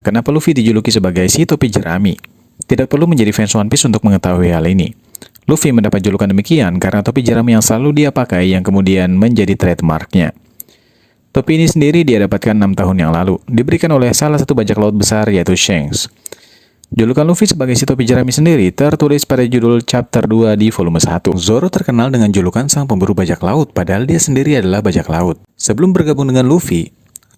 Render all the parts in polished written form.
Kenapa Luffy dijuluki sebagai si topi jerami? Tidak perlu menjadi fans One Piece untuk mengetahui hal ini. Luffy mendapat julukan demikian karena topi jerami yang selalu dia pakai yang kemudian menjadi trademarknya. Topi ini sendiri dia dapatkan 6 tahun yang lalu, diberikan oleh salah satu bajak laut besar yaitu Shanks. Julukan Luffy sebagai si topi jerami sendiri tertulis pada judul chapter 2 di volume 1. Zoro terkenal dengan julukan sang pemburu bajak laut padahal dia sendiri adalah bajak laut. Sebelum bergabung dengan Luffy,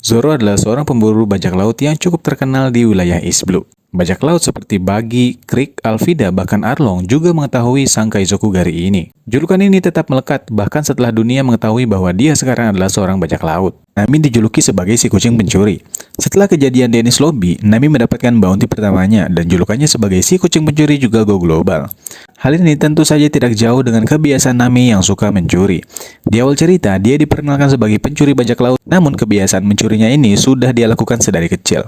Zoro adalah seorang pemburu bajak laut yang cukup terkenal di wilayah East Blue. Bajak laut seperti Buggy, Krieg, Alvida, bahkan Arlong juga mengetahui sang Kaizoku Gari ini. Julukan ini tetap melekat bahkan setelah dunia mengetahui bahwa dia sekarang adalah seorang bajak laut. Nami dijuluki sebagai si kucing pencuri. Setelah kejadian di Enies Lobby, Nami mendapatkan bounty pertamanya dan julukannya sebagai si kucing pencuri juga go global. Hal ini tentu saja tidak jauh dengan kebiasaan Nami yang suka mencuri. Di awal cerita, dia diperkenalkan sebagai pencuri bajak laut, namun kebiasaan mencurinya ini sudah dia lakukan sedari kecil.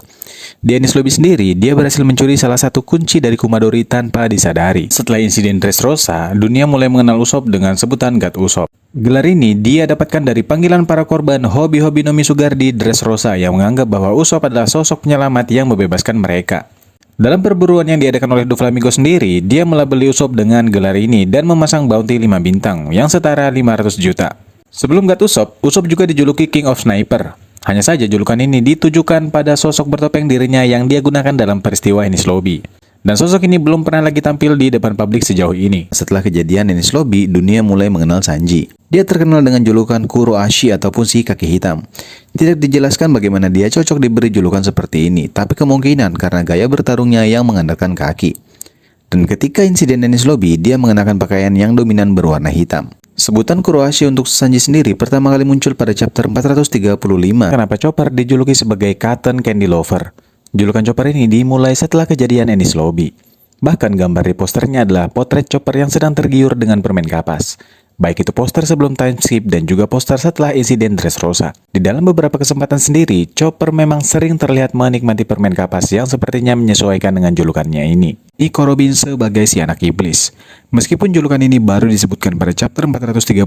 Di Enies Lobby sendiri, dia berhasil mencuri salah satu kunci dari Kumadori tanpa disadari. Setelah insiden Dressrosa, dunia mulai mengenal Usopp dengan sebutan God Usopp. Gelar ini dia dapatkan dari panggilan para korban hobi-hobi no Misugar di Dressrosa yang menganggap bahwa Usopp adalah sosok penyelamat yang membebaskan mereka. Dalam perburuan yang diadakan oleh Doflamingo sendiri, dia melabeli Usopp dengan gelar ini dan memasang bounty 5 bintang yang setara 500 juta. Sebelum God Usopp, Usopp juga dijuluki King of Sniper. Hanya saja julukan ini ditujukan pada sosok bertopeng dirinya yang dia gunakan dalam peristiwa Enies Lobby. Dan sosok ini belum pernah lagi tampil di depan publik sejauh ini. Setelah kejadian Enies Lobby, dunia mulai mengenal Sanji. Dia terkenal dengan julukan Kuroashi ataupun si kaki hitam. Tidak dijelaskan bagaimana dia cocok diberi julukan seperti ini, tapi kemungkinan karena gaya bertarungnya yang mengandalkan kaki. Dan ketika insiden Enies Lobby, dia mengenakan pakaian yang dominan berwarna hitam. Sebutan Kuroashi untuk Sanji sendiri pertama kali muncul pada chapter 435. Kenapa Chopper dijuluki sebagai Cotton Candy Lover? Julukan Chopper ini dimulai setelah kejadian Enies Lobby. Bahkan gambar di posternya adalah potret Chopper yang sedang tergiur dengan permen kapas. Baik itu poster sebelum time skip dan juga poster setelah insiden Dressrosa. Di dalam beberapa kesempatan sendiri, Chopper memang sering terlihat menikmati permen kapas yang sepertinya menyesuaikan dengan julukannya ini. Iko Robin sebagai si anak iblis. Meskipun julukan ini baru disebutkan pada chapter 435,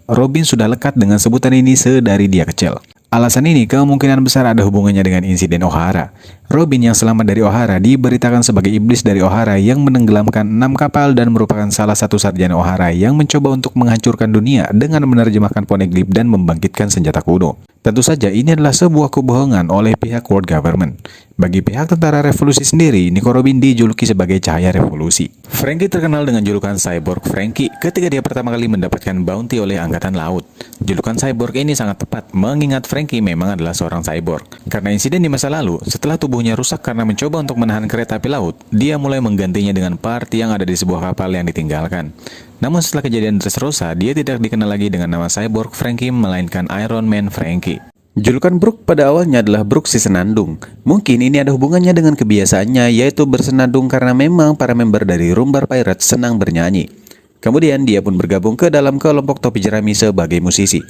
Robin sudah lekat dengan sebutan ini sedari dia kecil. Alasan ini kemungkinan besar ada hubungannya dengan insiden Ohara. Robin yang selamat dari Ohara diberitakan sebagai iblis dari Ohara yang menenggelamkan 6 kapal dan merupakan salah satu sarjana Ohara yang mencoba untuk menghancurkan dunia dengan menerjemahkan poneglyph dan membangkitkan senjata kuno. Tentu saja ini adalah sebuah kebohongan oleh pihak World Government. Bagi pihak tentara revolusi sendiri, Nico Robin dijuluki sebagai cahaya revolusi. Franky terkenal dengan julukan Cyborg Franky ketika dia pertama kali mendapatkan bounty oleh Angkatan Laut. Julukan Cyborg ini sangat tepat mengingat Franky memang adalah seorang cyborg. Karena insiden di masa lalu, setelah tubuhnya rusak karena mencoba untuk menahan kereta api laut, dia mulai menggantinya dengan part yang ada di sebuah kapal yang ditinggalkan. Namun setelah kejadian Dressrosa, dia tidak dikenal lagi dengan nama Cyborg Franky melainkan Iron Man Franky. Julukan Brook pada awalnya adalah Brook si senandung. Mungkin ini ada hubungannya dengan kebiasaannya yaitu bersenandung karena memang para member dari Rumbar Pirates senang bernyanyi. Kemudian dia pun bergabung ke dalam kelompok topi jerami sebagai musisi.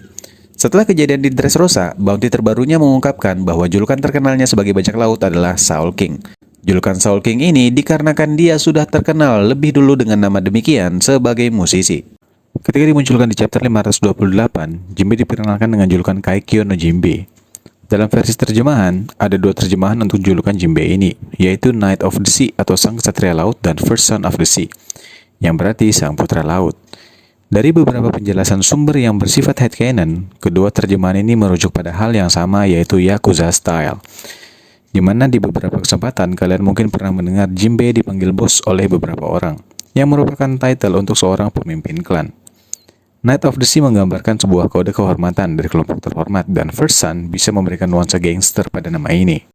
Setelah kejadian di Dressrosa, bounty terbarunya mengungkapkan bahwa julukan terkenalnya sebagai bajak laut adalah Soul King. Julukan Soul King ini dikarenakan dia sudah terkenal lebih dulu dengan nama demikian sebagai musisi. Ketika dimunculkan di chapter 528, Jinbe diperkenalkan dengan julukan Kaikyo no Jinbe. Dalam versi terjemahan, ada 2 terjemahan untuk julukan Jinbe ini, yaitu Knight of the Sea atau Sang Ksatria Laut dan First Son of the Sea, yang berarti Sang Putra Laut. Dari beberapa penjelasan sumber yang bersifat headcanon, kedua terjemahan ini merujuk pada hal yang sama yaitu Yakuza Style. Di mana di beberapa kesempatan kalian mungkin pernah mendengar Jinbe dipanggil bos oleh beberapa orang, yang merupakan title untuk seorang pemimpin klan. Knight of the Sea menggambarkan sebuah kode kehormatan dari kelompok terhormat dan First Son bisa memberikan nuansa gangster pada nama ini.